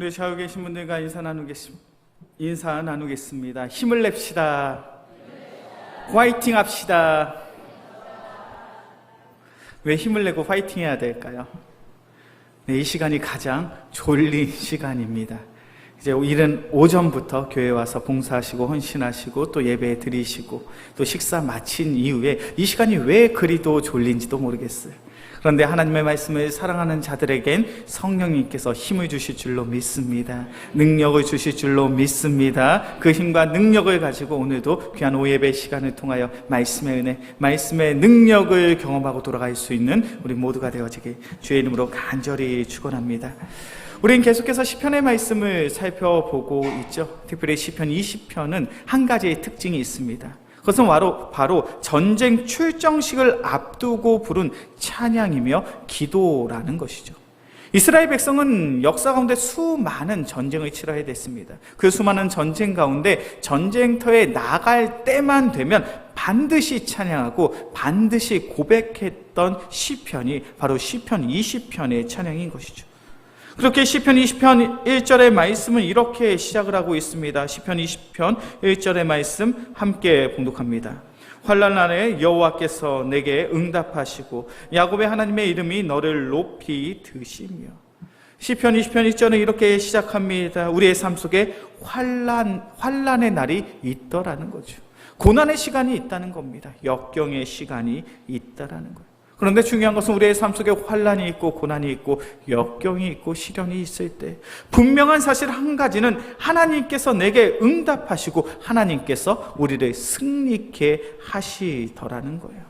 우리 좌우 계신 분들과 인사 나누겠습니다. 힘을 냅시다. 화이팅 합시다. 왜 힘을 내고 화이팅 해야 될까요? 네, 이 시간이 가장 졸린 시간입니다. 이제 이른 오전부터 교회 와서 봉사하시고 헌신하시고 또 예배 드리시고 또 식사 마친 이후에 이 시간이 왜 그리도 졸린지도 모르겠어요. 그런데 하나님의 말씀을 사랑하는 자들에겐 성령님께서 힘을 주실 줄로 믿습니다. 능력을 주실 줄로 믿습니다. 그 힘과 능력을 가지고 오늘도 귀한 오예배 시간을 통하여 말씀의 은혜, 말씀의 능력을 경험하고 돌아갈 수 있는 우리 모두가 되어지길 주의 이름으로 간절히 축원합니다. 우리는 계속해서 시편의 말씀을 살펴보고 있죠. 특별히 시편 20편은 한 가지의 특징이 있습니다. 그것은 바로 전쟁 출정식을 앞두고 부른 찬양이며 기도라는 것이죠. 이스라엘 백성은 역사 가운데 수많은 전쟁을 치러야 됐습니다. 그 수많은 전쟁 가운데 전쟁터에 나갈 때만 되면 반드시 찬양하고 반드시 고백했던 시편이 바로 시편 20편의 찬양인 것이죠. 그렇게 시편 20편 1절의 말씀은 이렇게 시작을 하고 있습니다. 시편 20편 1절의 말씀 함께 봉독합니다. 환난 날에 여호와께서 내게 응답하시고 야곱의 하나님의 이름이 너를 높이 드시며. 시편 20편 1절은 이렇게 시작합니다. 우리의 삶 속에 환난의 날이 있더라는 거죠. 고난의 시간이 있다는 겁니다. 역경의 시간이 있다라는 거예요. 그런데 중요한 것은 우리의 삶 속에 환난이 있고 고난이 있고 역경이 있고 시련이 있을 때 분명한 사실 한 가지는 하나님께서 내게 응답하시고 하나님께서 우리를 승리케 하시더라는 거예요.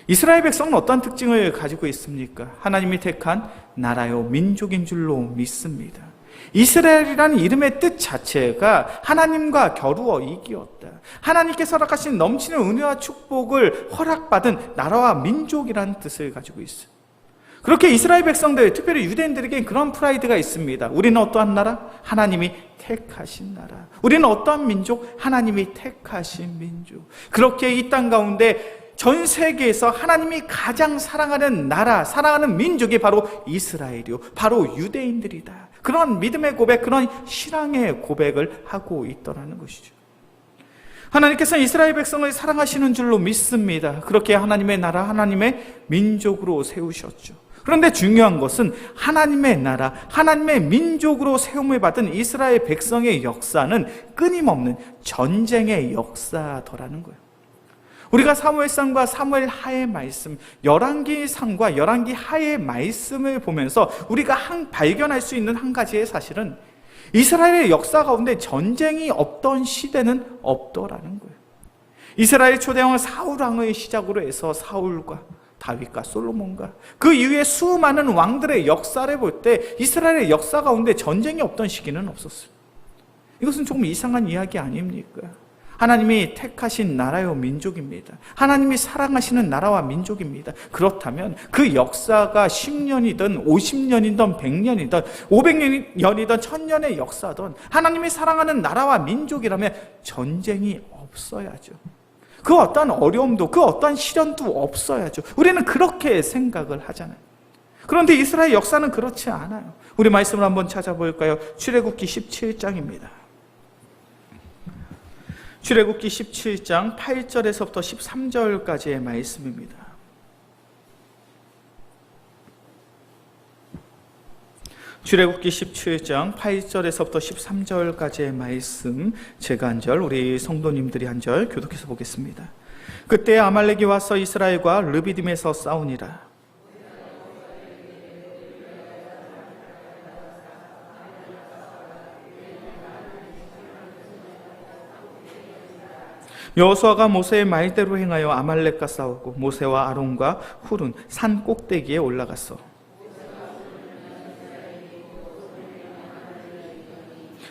이스라엘 백성은 어떤 특징을 가지고 있습니까? 하나님이 택한 나라요 민족인 줄로 믿습니다. 이스라엘이라는 이름의 뜻 자체가 하나님과 겨루어 이기었다. 하나님께서 허락하신 넘치는 은혜와 축복을 허락받은 나라와 민족이라는 뜻을 가지고 있어요. 그렇게 이스라엘 백성들, 특별히 유대인들에게 그런 프라이드가 있습니다. 우리는 어떠한 나라? 하나님이 택하신 나라. 우리는 어떠한 민족? 하나님이 택하신 민족. 그렇게 이 땅 가운데 전 세계에서 하나님이 가장 사랑하는 나라, 사랑하는 민족이 바로 이스라엘이요, 바로 유대인들이다. 그런 믿음의 고백, 그런 신앙의 고백을 하고 있더라는 것이죠. 하나님께서 이스라엘 백성을 사랑하시는 줄로 믿습니다. 그렇게 하나님의 나라, 하나님의 민족으로 세우셨죠. 그런데 중요한 것은 하나님의 나라, 하나님의 민족으로 세움을 받은 이스라엘 백성의 역사는 끊임없는 전쟁의 역사더라는 거예요. 우리가 사무엘상과 사무엘 하의 말씀, 열왕기상과 열왕기 하의 말씀을 보면서 우리가 발견할 수 있는 한 가지의 사실은 이스라엘의 역사 가운데 전쟁이 없던 시대는 없더라는 거예요. 이스라엘 초대왕 사울왕의 시작으로 해서 사울과 다윗과 솔로몬과 그 이후에 수많은 왕들의 역사를 볼 때 이스라엘의 역사 가운데 전쟁이 없던 시기는 없었어요. 이것은 조금 이상한 이야기 아닙니까? 하나님이 택하신 나라요 민족입니다. 하나님이 사랑하시는 나라와 민족입니다. 그렇다면 그 역사가 10년이든 50년이든 100년이든 500년이든 1000년의 역사든 하나님이 사랑하는 나라와 민족이라면 전쟁이 없어야죠. 그 어떤 어려움도 그 어떤 시련도 없어야죠. 우리는 그렇게 생각을 하잖아요. 그런데 이스라엘 역사는 그렇지 않아요. 우리 말씀을 한번 찾아볼까요? 출애굽기 17장입니다. 출애굽기 17장 8절에서부터 13절까지의 말씀입니다. 출애굽기 17장 8절에서부터 13절까지의 말씀, 제가 한 절, 우리 성도님들이 한 절 교독해서 보겠습니다. 그때 아말렉이 와서 이스라엘과 르비딤에서 싸우니라. 여호수아가 모세의 말대로 행하여 아말렉과 싸우고 모세와 아론과 훌은 산 꼭대기에 올라갔어.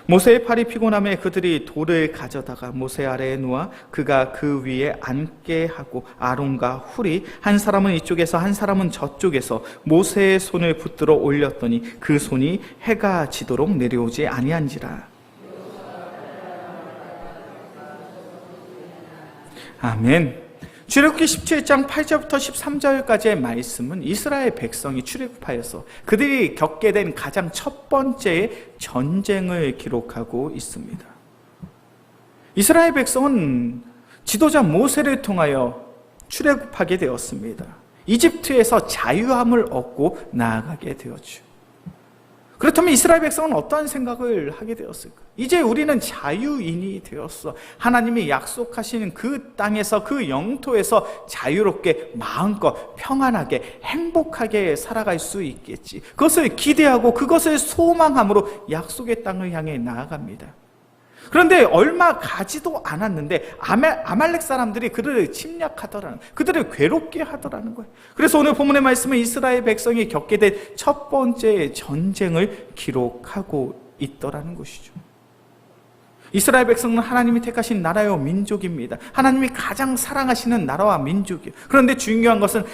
모세의 팔이 피곤함에 그들이 돌을 가져다가 모세 아래에 놓아 그가 그 위에 앉게 하고 아론과 훌이 한 사람은 이쪽에서 한 사람은 저쪽에서 모세의 손을 붙들어 올렸더니 그 손이 해가 지도록 내려오지 아니한지라. 아멘. 출애굽기 17장 8절부터 13절까지의 말씀은 이스라엘 백성이 출애굽하여서 그들이 겪게 된 가장 첫 번째의 전쟁을 기록하고 있습니다. 이스라엘 백성은 지도자 모세를 통하여 출애굽하게 되었습니다. 이집트에서 자유함을 얻고 나아가게 되었죠. 그렇다면 이스라엘 백성은 어떠한 생각을 하게 되었을까? 이제 우리는 자유인이 되었어. 하나님이 약속하시는 그 땅에서, 그 영토에서 자유롭게 마음껏 평안하게 행복하게 살아갈 수 있겠지. 그것을 기대하고 그것을 소망함으로 약속의 땅을 향해 나아갑니다. 그런데 얼마 가지도 않았는데 아말렉 사람들이 그들을 침략하더라는, 그들을 괴롭게 하더라는 거예요. 그래서 오늘 본문의 말씀은 이스라엘 백성이 겪게 된 첫 번째 전쟁을 기록하고 있더라는 것이죠. 이스라엘 백성은 하나님이 택하신 나라요 민족입니다. 하나님이 가장 사랑하시는 나라와 민족이에요. 그런데 중요한 것은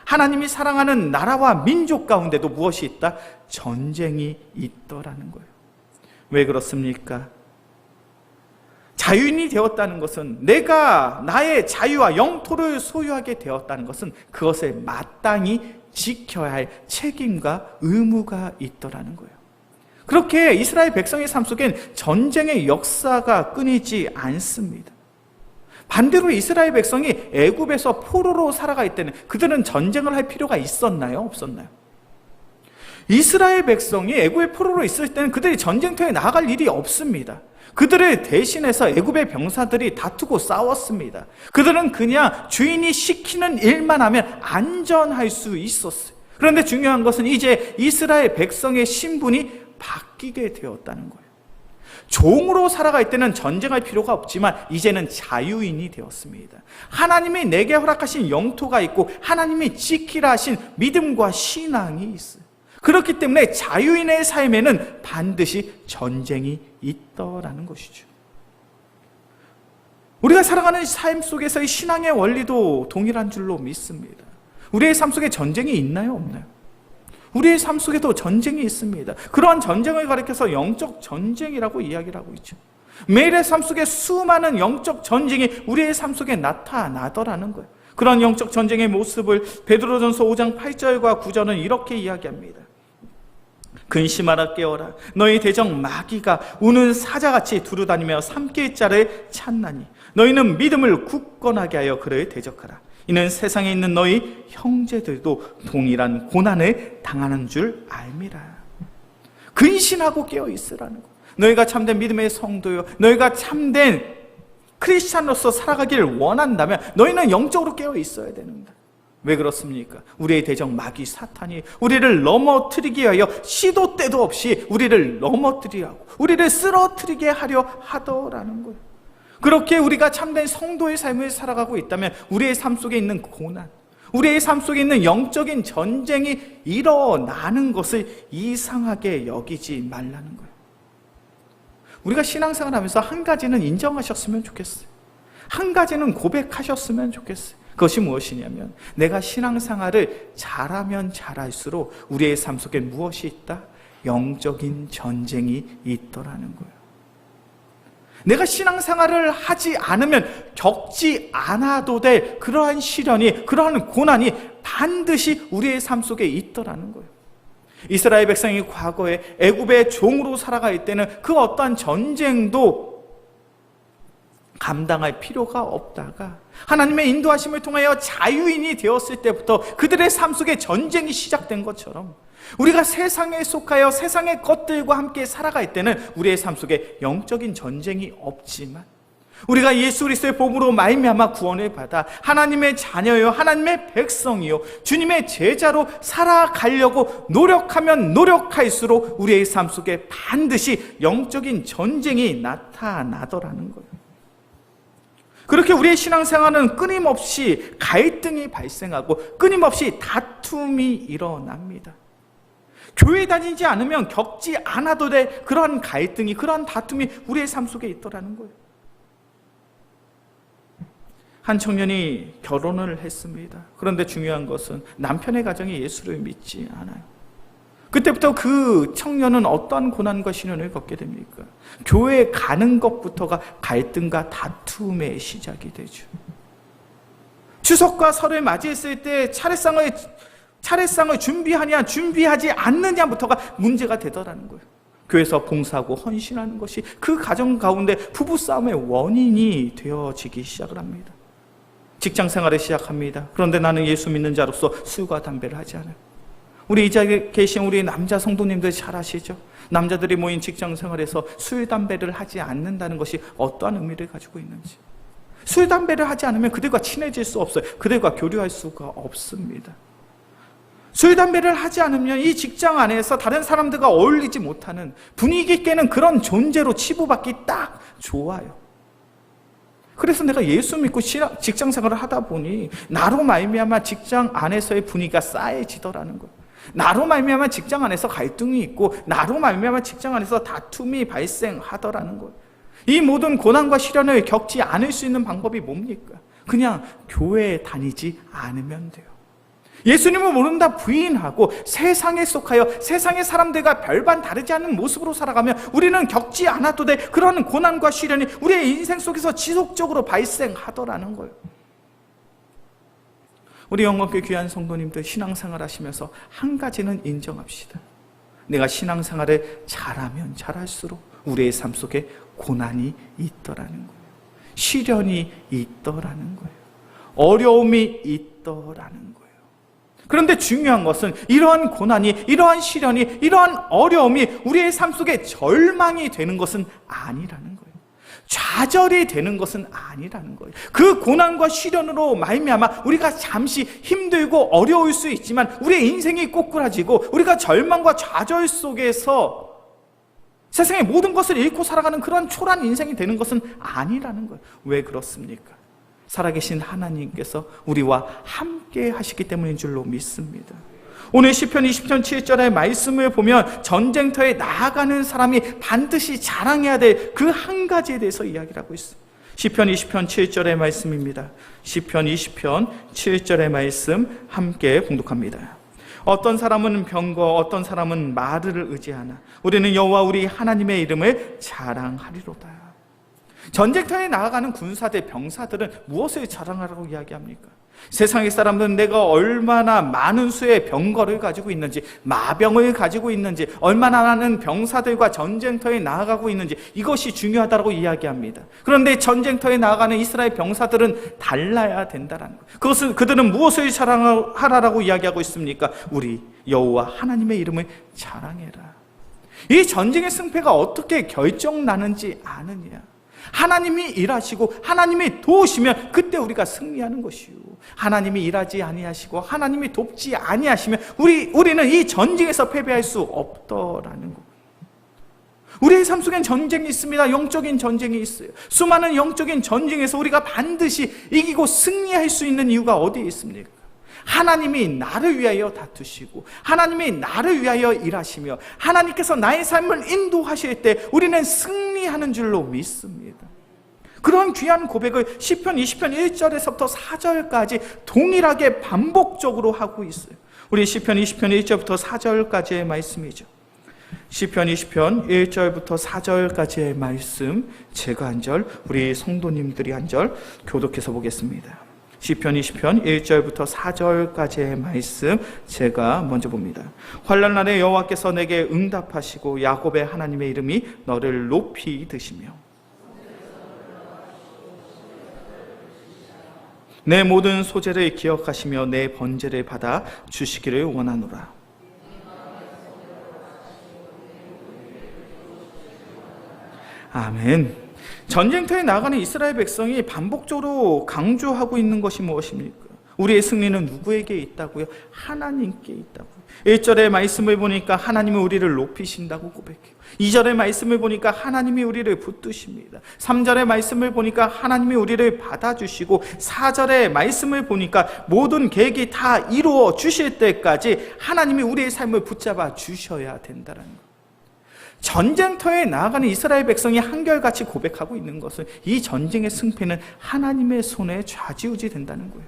하나님이 사랑하는 나라와 민족 가운데도 무엇이 있다? 전쟁이 있더라는 거예요. 왜 그렇습니까? 자유인이 되었다는 것은, 내가 나의 자유와 영토를 소유하게 되었다는 것은 그것을 마땅히 지켜야 할 책임과 의무가 있더라는 거예요. 그렇게 이스라엘 백성의 삶 속엔 전쟁의 역사가 끊이지 않습니다. 반대로 이스라엘 백성이 애굽에서 포로로 살아갈 때는 그들은 전쟁을 할 필요가 있었나요? 없었나요? 이스라엘 백성이 애굽의 포로로 있을 때는 그들이 전쟁터에 나아갈 일이 없습니다. 그들을 대신해서 애굽의 병사들이 다투고 싸웠습니다. 그들은 그냥 주인이 시키는 일만 하면 안전할 수 있었어요. 그런데 중요한 것은 이제 이스라엘 백성의 신분이 바뀌게 되었다는 거예요. 종으로 살아갈 때는 전쟁할 필요가 없지만 이제는 자유인이 되었습니다. 하나님이 내게 허락하신 영토가 있고 하나님이 지키라 하신 믿음과 신앙이 있어요. 그렇기 때문에 자유인의 삶에는 반드시 전쟁이 있더라는 것이죠. 우리가 살아가는 삶 속에서의 신앙의 원리도 동일한 줄로 믿습니다. 우리의 삶 속에 전쟁이 있나요? 없나요? 우리의 삶 속에도 전쟁이 있습니다. 그러한 전쟁을 가리켜서 영적 전쟁이라고 이야기를 하고 있죠. 매일의 삶 속에 수많은 영적 전쟁이 우리의 삶 속에 나타나더라는 거예요. 그런 영적 전쟁의 모습을 베드로전서 5장 8절과 9절은 이렇게 이야기합니다. 근심하라 깨어라. 너희 대적 마귀가 우는 사자같이 두루다니며 삼킬 자를 찾나니 너희는 믿음을 굳건하게 하여 그를 대적하라. 이는 세상에 있는 너희 형제들도 동일한 고난을 당하는 줄 알미라. 근신하고 깨어 있으라는 거. 너희가 참된 믿음의 성도요, 너희가 참된 크리스찬으로서 살아가기를 원한다면 너희는 영적으로 깨어 있어야 됩니다. 왜 그렇습니까? 우리의 대적 마귀 사탄이 우리를 넘어뜨리게 하여 시도 때도 없이 우리를 넘어뜨리라고, 우리를 쓰러뜨리게 하려 하더라는 거예요. 그렇게 우리가 참된 성도의 삶을 살아가고 있다면 우리의 삶 속에 있는 고난, 우리의 삶 속에 있는 영적인 전쟁이 일어나는 것을 이상하게 여기지 말라는 거예요. 우리가 신앙생활 하면서 한 가지는 인정하셨으면 좋겠어요. 한 가지는 고백하셨으면 좋겠어요. 그것이 무엇이냐면, 내가 신앙생활을 잘하면 잘할수록 우리의 삶 속에 무엇이 있다? 영적인 전쟁이 있더라는 거예요. 내가 신앙생활을 하지 않으면 겪지 않아도 될 그러한 시련이, 그러한 고난이 반드시 우리의 삶 속에 있더라는 거예요. 이스라엘 백성이 과거에 애굽의 종으로 살아갈 때는 그 어떠한 전쟁도 감당할 필요가 없다가 하나님의 인도하심을 통하여 자유인이 되었을 때부터 그들의 삶 속에 전쟁이 시작된 것처럼 우리가 세상에 속하여 세상의 것들과 함께 살아갈 때는 우리의 삶 속에 영적인 전쟁이 없지만 우리가 예수 그리스도의 복음으로 말미암아 구원을 받아 하나님의 자녀요, 하나님의 백성이요, 주님의 제자로 살아가려고 노력하면 노력할수록 우리의 삶 속에 반드시 영적인 전쟁이 나타나더라는 거예요. 그렇게 우리의 신앙생활은 끊임없이 갈등이 발생하고 끊임없이 다툼이 일어납니다. 교회 다니지 않으면 겪지 않아도 될 그러한 갈등이, 그러한 다툼이 우리의 삶 속에 있더라는 거예요. 한 청년이 결혼을 했습니다. 그런데 중요한 것은 남편의 가정이 예수를 믿지 않아요. 그때부터 그 청년은 어떠한 고난과 시련을 겪게 됩니까? 교회에 가는 것부터가 갈등과 다툼의 시작이 되죠. 추석과 설을 맞이했을 때 차례상을 준비하냐 준비하지 않느냐부터가 문제가 되더라는 거예요. 교회에서 봉사하고 헌신하는 것이 그 가정 가운데 부부싸움의 원인이 되어지기 시작을 합니다. 직장생활을 시작합니다. 그런데 나는 예수 믿는 자로서 술과 담배를 하지 않아요. 우리 이 자리에 계신 우리 남자 성도님들 잘 아시죠? 남자들이 모인 직장생활에서 술, 담배를 하지 않는다는 것이 어떠한 의미를 가지고 있는지. 술, 담배를 하지 않으면 그들과 친해질 수 없어요. 그들과 교류할 수가 없습니다. 술, 담배를 하지 않으면 이 직장 안에서 다른 사람들과 어울리지 못하는 분위기 깨는 그런 존재로 치부받기 딱 좋아요. 그래서 내가 예수 믿고 직장 생활을 하다 보니 나로 말미암아 직장 안에서의 분위기가 싸해지더라는 거예요. 나로 말미암아 직장 안에서 갈등이 있고 나로 말미암아 직장 안에서 다툼이 발생하더라는 거예요. 이 모든 고난과 시련을 겪지 않을 수 있는 방법이 뭡니까? 그냥 교회에 다니지 않으면 돼요. 예수님을 모른다 부인하고 세상에 속하여 세상의 사람들과 별반 다르지 않은 모습으로 살아가면 우리는 겪지 않아도 돼 그런 고난과 시련이 우리의 인생 속에서 지속적으로 발생하더라는 거예요. 우리 영광교회 귀한 성도님들 신앙생활 하시면서 한 가지는 인정합시다. 내가 신앙생활을 잘하면 잘할수록 우리의 삶 속에 고난이 있더라는 거예요. 시련이 있더라는 거예요. 어려움이 있더라는 거예요. 그런데 중요한 것은 이러한 고난이, 이러한 시련이, 이러한 어려움이 우리의 삶 속에 절망이 되는 것은 아니라는 거예요. 좌절이 되는 것은 아니라는 거예요. 그 고난과 시련으로 말미암아 우리가 잠시 힘들고 어려울 수 있지만 우리의 인생이 꼬꾸라지고 우리가 절망과 좌절 속에서 세상의 모든 것을 잃고 살아가는 그런 초라한 인생이 되는 것은 아니라는 거예요. 왜 그렇습니까? 살아계신 하나님께서 우리와 함께 하시기 때문인 줄로 믿습니다. 오늘 시편 20편 7절의 말씀을 보면 전쟁터에 나아가는 사람이 반드시 자랑해야 될 그 한 가지에 대해서 이야기를 하고 있어요. 시편 20편 7절의 말씀입니다. 시편 20편 7절의 말씀 함께 봉독합니다. 어떤 사람은 병거, 어떤 사람은 말을 의지하나 우리는 여호와 우리 하나님의 이름을 자랑하리로다. 전쟁터에 나아가는 군사들, 병사들은 무엇을 자랑하라고 이야기합니까? 세상의 사람들은 내가 얼마나 많은 수의 병거를 가지고 있는지, 마병을 가지고 있는지, 얼마나 많은 병사들과 전쟁터에 나아가고 있는지 이것이 중요하다고 이야기합니다. 그런데 전쟁터에 나아가는 이스라엘 병사들은 달라야 된다는 거예요. 그들은 무엇을 자랑하라고 이야기하고 있습니까? 우리 여호와 하나님의 이름을 자랑해라. 이 전쟁의 승패가 어떻게 결정나는지 아느냐? 하나님이 일하시고 하나님이 도우시면 그때 우리가 승리하는 것이요, 하나님이 일하지 아니하시고 하나님이 돕지 아니하시면 우리는 이 전쟁에서 패배할 수 없더라는 것. 우리의 삶 속엔 전쟁이 있습니다. 영적인 전쟁이 있어요. 수많은 영적인 전쟁에서 우리가 반드시 이기고 승리할 수 있는 이유가 어디에 있습니까? 하나님이 나를 위하여 다투시고 하나님이 나를 위하여 일하시며 하나님께서 나의 삶을 인도하실 때 우리는 승리하는 줄로 믿습니다. 그런 귀한 고백을 시편 20편 1절에서부터 4절까지 동일하게 반복적으로 하고 있어요. 우리 시편 20편 1절부터 4절까지의 말씀이죠. 시편 20편 1절부터 4절까지의 말씀, 제가 한 절, 우리 성도님들이 한 절 교독해서 보겠습니다. 시편 20편 1절부터 4절까지의 말씀 제가 먼저 봅니다. 환난 날에 여호와께서 내게 응답하시고 야곱의 하나님의 이름이 너를 높이 드시며 내 모든 소재를 기억하시며 내 번제를 받아 주시기를 원하노라. 아멘. 전쟁터에 나가는 이스라엘 백성이 반복적으로 강조하고 있는 것이 무엇입니까? 우리의 승리는 누구에게 있다고요? 하나님께 있다고요. 1절의 말씀을 보니까 하나님이 우리를 높이신다고 고백해요. 2절의 말씀을 보니까 하나님이 우리를 붙드십니다. 3절의 말씀을 보니까 하나님이 우리를 받아주시고 4절의 말씀을 보니까 모든 계획이 다 이루어 주실 때까지 하나님이 우리의 삶을 붙잡아 주셔야 된다는 거예요. 전쟁터에 나아가는 이스라엘 백성이 한결같이 고백하고 있는 것은 이 전쟁의 승패는 하나님의 손에 좌지우지 된다는 거예요.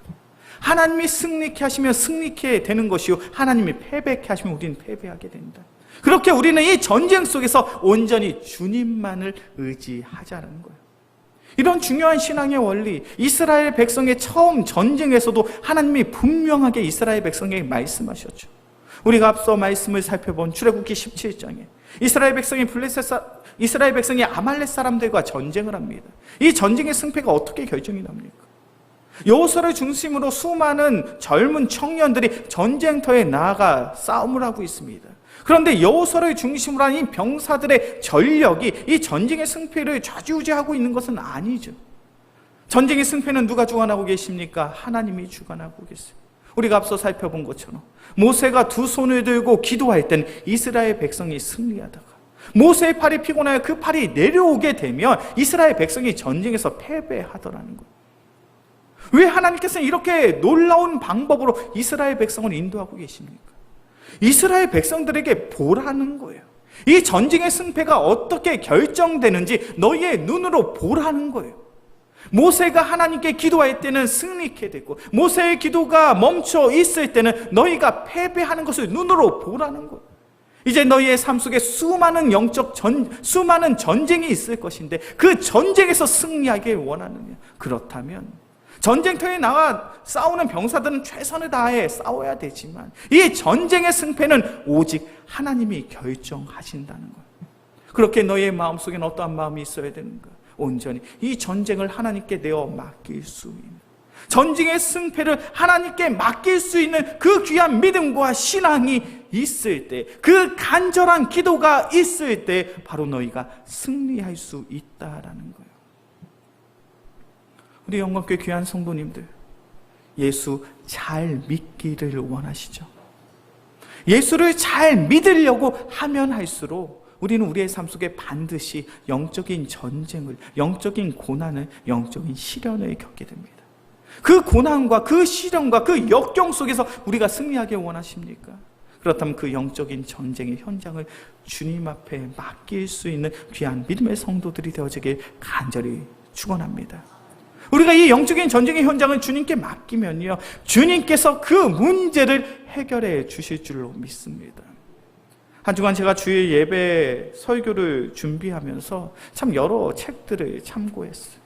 하나님이 승리케 하시면 승리케 되는 것이요, 하나님이 패배케 하시면 우리는 패배하게 된다. 그렇게 우리는 이 전쟁 속에서 온전히 주님만을 의지하자는 거예요. 이런 중요한 신앙의 원리, 이스라엘 백성의 처음 전쟁에서도 하나님이 분명하게 이스라엘 백성에게 말씀하셨죠. 우리가 앞서 말씀을 살펴본 출애굽기 17장에 이스라엘 백성이 아말렉 사람들과 전쟁을 합니다. 이 전쟁의 승패가 어떻게 결정이 납니까? 여호수아를 중심으로 수많은 젊은 청년들이 전쟁터에 나아가 싸움을 하고 있습니다. 그런데 여호수아를 중심으로 한 이 병사들의 전력이 이 전쟁의 승패를 좌지우지하고 있는 것은 아니죠. 전쟁의 승패는 누가 주관하고 계십니까? 하나님이 주관하고 계세요. 우리가 앞서 살펴본 것처럼 모세가 두 손을 들고 기도할 땐 이스라엘 백성이 승리하다가 모세의 팔이 피곤하여 그 팔이 내려오게 되면 이스라엘 백성이 전쟁에서 패배하더라는 거예요. 왜 하나님께서는 이렇게 놀라운 방법으로 이스라엘 백성을 인도하고 계십니까? 이스라엘 백성들에게 보라는 거예요. 이 전쟁의 승패가 어떻게 결정되는지 너희의 눈으로 보라는 거예요. 모세가 하나님께 기도할 때는 승리케 되고 모세의 기도가 멈춰 있을 때는 너희가 패배하는 것을 눈으로 보라는 거예요. 이제 너희의 삶 속에 수많은 수많은 전쟁이 있을 것인데 그 전쟁에서 승리하길 원하느냐? 그렇다면 전쟁터에 나와 싸우는 병사들은 최선을 다해 싸워야 되지만 이 전쟁의 승패는 오직 하나님이 결정하신다는 거예요. 그렇게 너희의 마음속에는 어떠한 마음이 있어야 되는가? 온전히 이 전쟁을 하나님께 내어 맡길 수 있는, 전쟁의 승패를 하나님께 맡길 수 있는 그 귀한 믿음과 신앙이 있을 때, 그 간절한 기도가 있을 때 바로 너희가 승리할 수 있다라는 거예요. 우리 영광교회 귀한 성도님들, 예수 잘 믿기를 원하시죠? 예수를 잘 믿으려고 하면 할수록 우리는 우리의 삶 속에 반드시 영적인 전쟁을, 영적인 고난을, 영적인 시련을 겪게 됩니다. 그 고난과 그 시련과 그 역경 속에서 우리가 승리하길 원하십니까? 그렇다면 그 영적인 전쟁의 현장을 주님 앞에 맡길 수 있는 귀한 믿음의 성도들이 되어지길 간절히 축원합니다. 우리가 이 영적인 전쟁의 현장을 주님께 맡기면요, 주님께서 그 문제를 해결해 주실 줄로 믿습니다. 한 주간 제가 주일 예배 설교를 준비하면서 참 여러 책들을 참고했어요.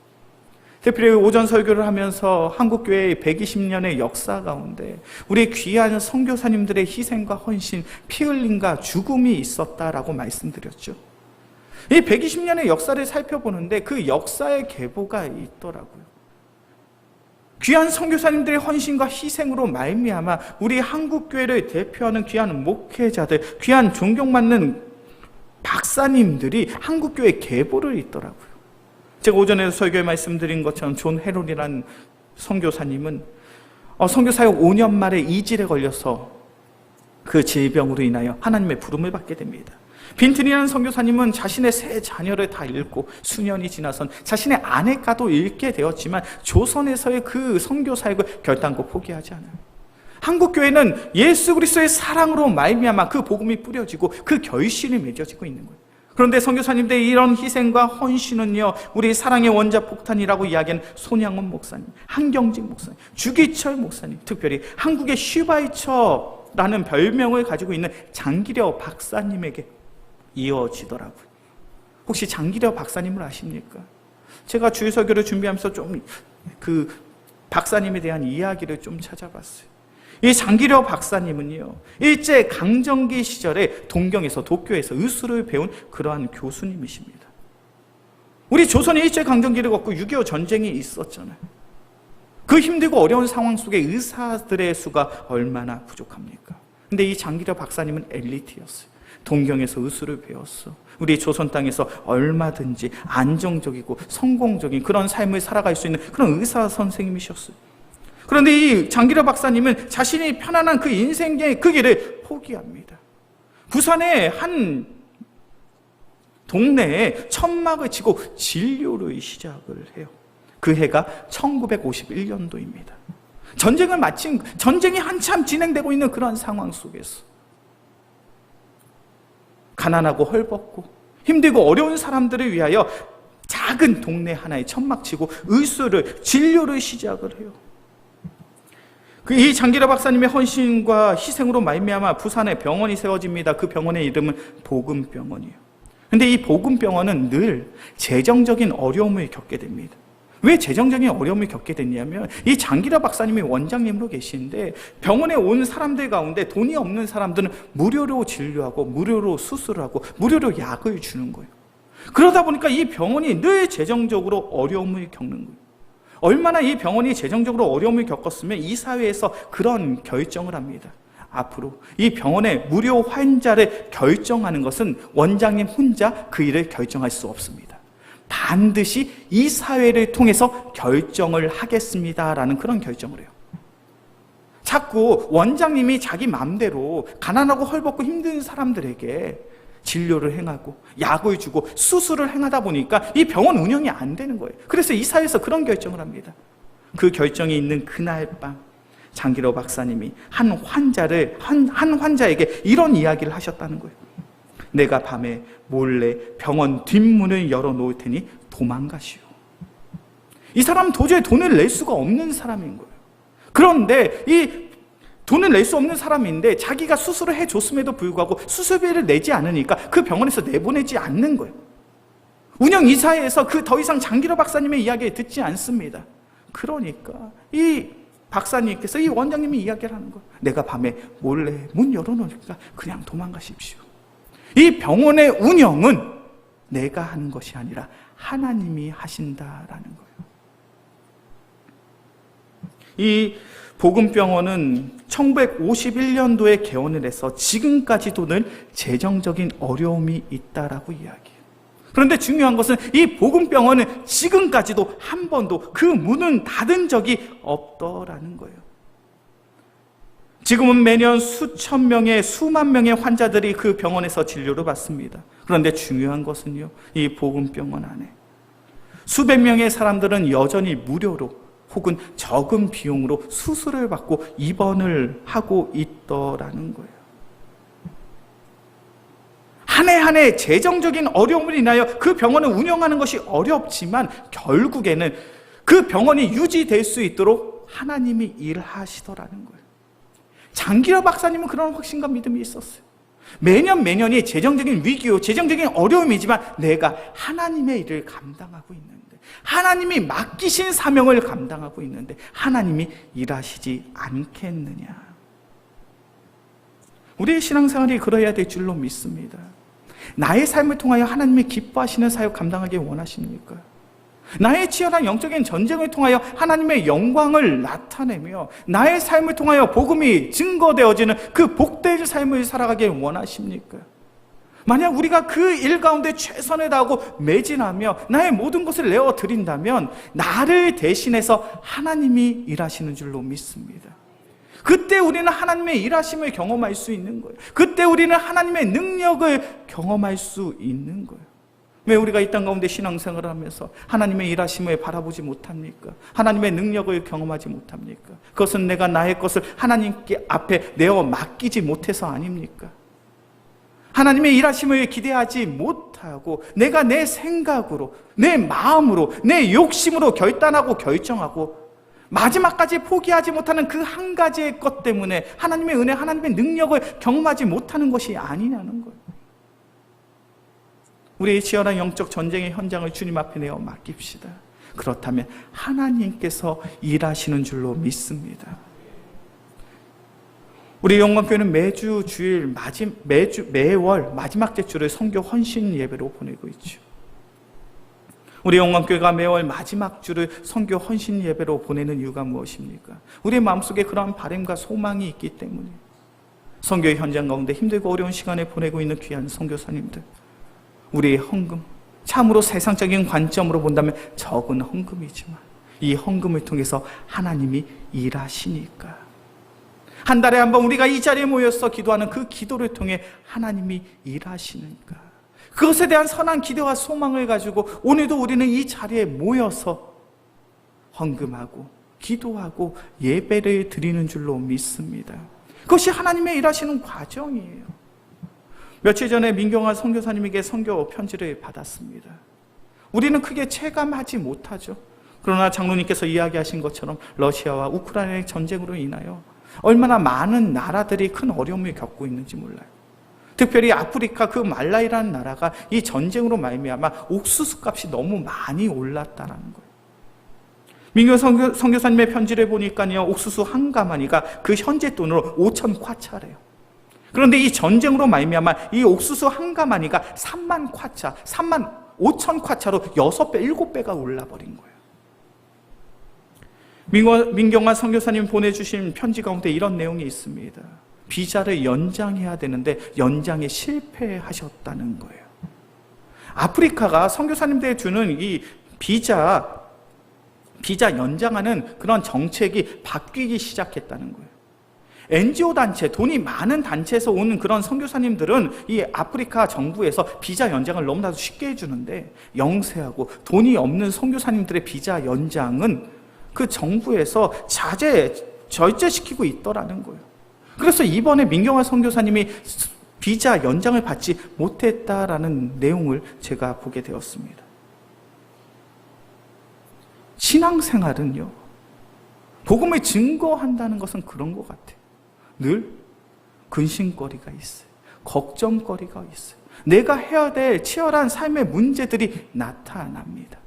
특별히 오전 설교를 하면서 한국교회의 120년의 역사 가운데 우리 귀한 선교사님들의 희생과 헌신, 피 흘림과 죽음이 있었다라고 말씀드렸죠. 이 120년의 역사를 살펴보는데 그 역사의 계보가 있더라고요. 귀한 선교사님들의 헌신과 희생으로 말미암아 우리 한국교회를 대표하는 귀한 목회자들, 귀한 존경받는 박사님들이 한국교회 계보를 잇더라고요. 제가 오전에 설교에 말씀드린 것처럼 존 헤롤이라는 선교사님은 선교사역 5년 말에 이질에 걸려서 그 질병으로 인하여 하나님의 부름을 받게 됩니다. 빈튼이라는 선교사님은 자신의 세 자녀를 다 잃고 수년이 지나선 자신의 아내가도 잃게 되었지만 조선에서의 그 선교 사역을 결단코 포기하지 않아요. 한국교회는 예수 그리스도의 사랑으로 말미암아 그 복음이 뿌려지고 그 결실이 맺어지고 있는 거예요. 그런데 선교사님들의 이런 희생과 헌신은요, 우리 사랑의 원자폭탄이라고 이야기하는 손양원 목사님, 한경직 목사님, 주기철 목사님, 특별히 한국의 슈바이처라는 별명을 가지고 있는 장기려 박사님에게 이어지더라고요. 혹시 장기려 박사님을 아십니까? 제가 주일 설교를 준비하면서 좀 그 박사님에 대한 이야기를 좀 찾아봤어요. 이 장기려 박사님은요, 일제 강점기 시절에 동경에서 도쿄에서 의술을 배운 그러한 교수님이십니다. 우리 조선이 일제 강점기를 겪고 6.25 전쟁이 있었잖아요. 그 힘들고 어려운 상황 속에 의사들의 수가 얼마나 부족합니까? 근데 이 장기려 박사님은 엘리트였어요. 동경에서 의술을 배웠어. 우리 조선 땅에서 얼마든지 안정적이고 성공적인 그런 삶을 살아갈 수 있는 그런 의사 선생님이셨어요. 그런데 이 장기려 박사님은 자신이 편안한 그 인생의 그 길을 포기합니다. 부산의 한 동네에 천막을 치고 진료를 시작을 해요. 그 해가 1951년도입니다. 전쟁이 한참 진행되고 있는 그런 상황 속에서 가난하고 헐벗고 힘들고 어려운 사람들을 위하여 작은 동네 하나에 천막 치고 의술을, 진료를 시작을 해요. 이 장기려 박사님의 헌신과 희생으로 말미암아 부산에 병원이 세워집니다. 그 병원의 이름은 복음병원이에요. 근데 이 복음병원은 늘 재정적인 어려움을 겪게 됩니다. 왜 재정적인 어려움을 겪게 됐냐면 이 장기라 박사님이 원장님으로 계시는데 병원에 온 사람들 가운데 돈이 없는 사람들은 무료로 진료하고 무료로 수술하고 무료로 약을 주는 거예요. 그러다 보니까 이 병원이 늘 재정적으로 어려움을 겪는 거예요. 얼마나 이 병원이 재정적으로 어려움을 겪었으면 이 사회에서 그런 결정을 합니다. 앞으로 이 병원의 무료 환자를 결정하는 것은 원장님 혼자 그 일을 결정할 수 없습니다. 반드시 이 사회를 통해서 결정을 하겠습니다라는 그런 결정을 해요. 자꾸 원장님이 자기 마음대로 가난하고 헐벗고 힘든 사람들에게 진료를 행하고 약을 주고 수술을 행하다 보니까 이 병원 운영이 안 되는 거예요. 그래서 이 사회에서 그런 결정을 합니다. 그 결정이 있는 그날 밤 장기로 박사님이 한 환자에게 이런 이야기를 하셨다는 거예요. 내가 밤에 몰래 병원 뒷문을 열어놓을 테니 도망가시오. 이 사람은 도저히 돈을 낼 수가 없는 사람인 거예요. 그런데 이 돈을 낼 수 없는 사람인데 자기가 수술을 해줬음에도 불구하고 수술비를 내지 않으니까 그 병원에서 내보내지 않는 거예요. 운영이사회에서 그 더 이상 장기로 박사님의 이야기를 듣지 않습니다. 그러니까 이 박사님께서 이 원장님이 이야기를 하는 거예요. 내가 밤에 몰래 문 열어놓으니까 그냥 도망가십시오. 이 병원의 운영은 내가 하는 것이 아니라 하나님이 하신다라는 거예요. 이 복음병원은 1951년도에 개원을 해서 지금까지도 늘 재정적인 어려움이 있다라고 이야기해요. 그런데 중요한 것은 이 복음병원은 지금까지도 한 번도 그 문은 닫은 적이 없더라는 거예요. 지금은 매년 수천 명의 수만 명의 환자들이 그 병원에서 진료를 받습니다. 그런데 중요한 것은요, 이 복음병원 안에 수백 명의 사람들은 여전히 무료로 혹은 적은 비용으로 수술을 받고 입원을 하고 있더라는 거예요. 한 해 한 해 재정적인 어려움을 인하여 그 병원을 운영하는 것이 어렵지만 결국에는 그 병원이 유지될 수 있도록 하나님이 일하시더라는 거예요. 장기라 박사님은 그런 확신과 믿음이 있었어요. 매년이 재정적인 위기요, 재정적인 어려움이지만 내가 하나님의 일을 감당하고 있는데, 하나님이 맡기신 사명을 감당하고 있는데 하나님이 일하시지 않겠느냐. 우리의 신앙생활이 그러해야 될 줄로 믿습니다. 나의 삶을 통하여 하나님이 기뻐하시는 사역 감당하기 원하십니까? 나의 치열한 영적인 전쟁을 통하여 하나님의 영광을 나타내며 나의 삶을 통하여 복음이 증거되어지는 그 복된 삶을 살아가길 원하십니까? 만약 우리가 그 일 가운데 최선을 다하고 매진하며 나의 모든 것을 내어드린다면 나를 대신해서 하나님이 일하시는 줄로 믿습니다. 그때 우리는 하나님의 일하심을 경험할 수 있는 거예요. 그때 우리는 하나님의 능력을 경험할 수 있는 거예요. 왜 우리가 이 땅 가운데 신앙생활을 하면서 하나님의 일하심을 바라보지 못합니까? 하나님의 능력을 경험하지 못합니까? 그것은 내가 나의 것을 하나님께 앞에 내어 맡기지 못해서 아닙니까? 하나님의 일하심을 기대하지 못하고 내가 내 생각으로, 내 마음으로, 내 욕심으로 결단하고 결정하고 마지막까지 포기하지 못하는 그 한 가지의 것 때문에 하나님의 은혜, 하나님의 능력을 경험하지 못하는 것이 아니냐는 거예요. 우리의 치열한 영적 전쟁의 현장을 주님 앞에 내어 맡깁시다. 그렇다면 하나님께서 일하시는 줄로 믿습니다. 우리 영광교회는 매주 주일 매월 마지막 제주를 선교 헌신 예배로 보내고 있죠. 우리 영광교회가 매월 마지막 주를 선교 헌신 예배로 보내는 이유가 무엇입니까? 우리의 마음속에 그러한 바람과 소망이 있기 때문에 선교의 현장 가운데 힘들고 어려운 시간을 보내고 있는 귀한 선교사님들, 우리의 헌금, 참으로 세상적인 관점으로 본다면 적은 헌금이지만 이 헌금을 통해서 하나님이 일하시니까 한 달에 한 번 우리가 이 자리에 모여서 기도하는 그 기도를 통해 하나님이 일하시니까 그것에 대한 선한 기대와 소망을 가지고 오늘도 우리는 이 자리에 모여서 헌금하고 기도하고 예배를 드리는 줄로 믿습니다. 그것이 하나님의 일하시는 과정이에요. 며칠 전에 민경아 선교사님에게 선교 편지를 받았습니다. 우리는 크게 체감하지 못하죠. 그러나 장로님께서 이야기하신 것처럼 러시아와 우크라이나의 전쟁으로 인하여 얼마나 많은 나라들이 큰 어려움을 겪고 있는지 몰라요. 특별히 아프리카 그 말라이라는 나라가 이 전쟁으로 말미암아 옥수수 값이 너무 많이 올랐다는 거예요. 민경 선교사님의 편지를 보니까요, 옥수수 한 가마니가 그 현재 돈으로 5천 콰차래요. 그런데 이 전쟁으로 말미암아 이 옥수수 한 가마니가 3만 콰차, 3만 5천 콰차로 6배, 7배가 올라버린 거예요. 민경화 선교사님 보내주신 편지 가운데 이런 내용이 있습니다. 비자를 연장해야 되는데 연장에 실패하셨다는 거예요. 아프리카가 선교사님들에 주는 이 비자 연장하는 그런 정책이 바뀌기 시작했다는 거예요. NGO 단체, 돈이 많은 단체에서 오는 그런 선교사님들은 이 아프리카 정부에서 비자 연장을 너무나도 쉽게 해주는데, 영세하고 돈이 없는 선교사님들의 비자 연장은 그 정부에서 절제시키고 있더라는 거예요. 그래서 이번에 민경화 선교사님이 비자 연장을 받지 못했다라는 내용을 제가 보게 되었습니다. 신앙생활은요, 복음을 증거한다는 것은 그런 것 같아요. 늘 근심거리가 있어요. 걱정거리가 있어요. 내가 해야 될 치열한 삶의 문제들이 나타납니다.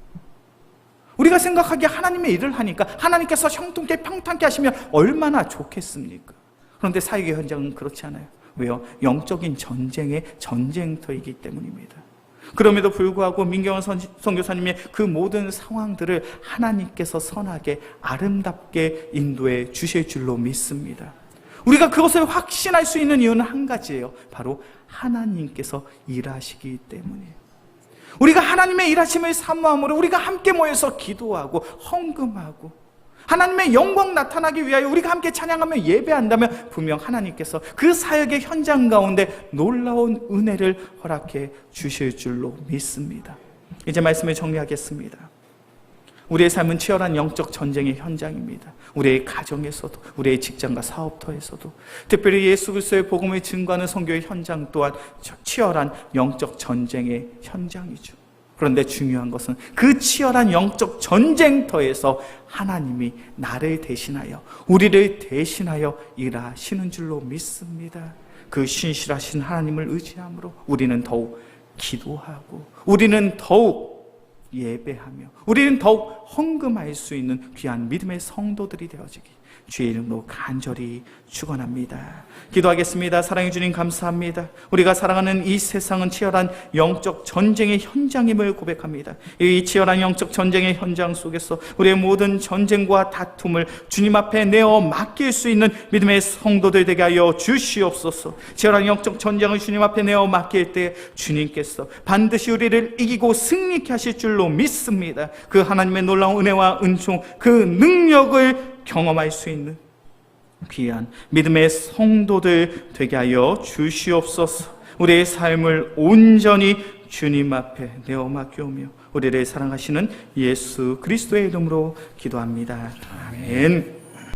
우리가 생각하기에 하나님의 일을 하니까 하나님께서 형통케 평탄케 하시면 얼마나 좋겠습니까? 그런데 사역의 현장은 그렇지 않아요. 왜요? 영적인 전쟁의 전쟁터이기 때문입니다. 그럼에도 불구하고 민경원 선교사님의 그 모든 상황들을 하나님께서 선하게 아름답게 인도해 주실 줄로 믿습니다. 우리가 그것을 확신할 수 있는 이유는 한 가지예요. 바로 하나님께서 일하시기 때문이에요. 우리가 하나님의 일하심을 사모함으로 우리가 함께 모여서 기도하고 헌금하고 하나님의 영광 나타나기 위하여 우리가 함께 찬양하며 예배한다면 분명 하나님께서 그 사역의 현장 가운데 놀라운 은혜를 허락해 주실 줄로 믿습니다. 이제 말씀을 정리하겠습니다. 우리의 삶은 치열한 영적 전쟁의 현장입니다. 우리의 가정에서도, 우리의 직장과 사업터에서도, 특별히 예수 그리스도의 복음을 증거하는 선교의 현장 또한 치열한 영적 전쟁의 현장이죠. 그런데 중요한 것은 그 치열한 영적 전쟁터에서 하나님이 나를 대신하여, 우리를 대신하여 일하시는 줄로 믿습니다. 그 신실하신 하나님을 의지함으로 우리는 더욱 기도하고, 우리는 더욱 예배하며, 우리는 더욱 헌금할 수 있는 귀한 믿음의 성도들이 되어지기 주의 이름으로 간절히 축원합니다. 기도하겠습니다. 사랑해 주님 감사합니다. 우리가 살아가는 이 세상은 치열한 영적 전쟁의 현장임을 고백합니다. 이 치열한 영적 전쟁의 현장 속에서 우리의 모든 전쟁과 다툼을 주님 앞에 내어 맡길 수 있는 믿음의 성도들 되게 하여 주시옵소서. 치열한 영적 전쟁을 주님 앞에 내어 맡길 때 주님께서 반드시 우리를 이기고 승리케 하실 줄로 믿습니다. 그 하나님의 놀라운 은혜와 은총, 그 능력을 경험할 수 있는 귀한 믿음의 성도들 되게 하여 주시옵소서. 우리의 삶을 온전히 주님 앞에 내어 맡겨오며 우리를 사랑하시는 예수 그리스도의 이름으로 기도합니다. 아멘.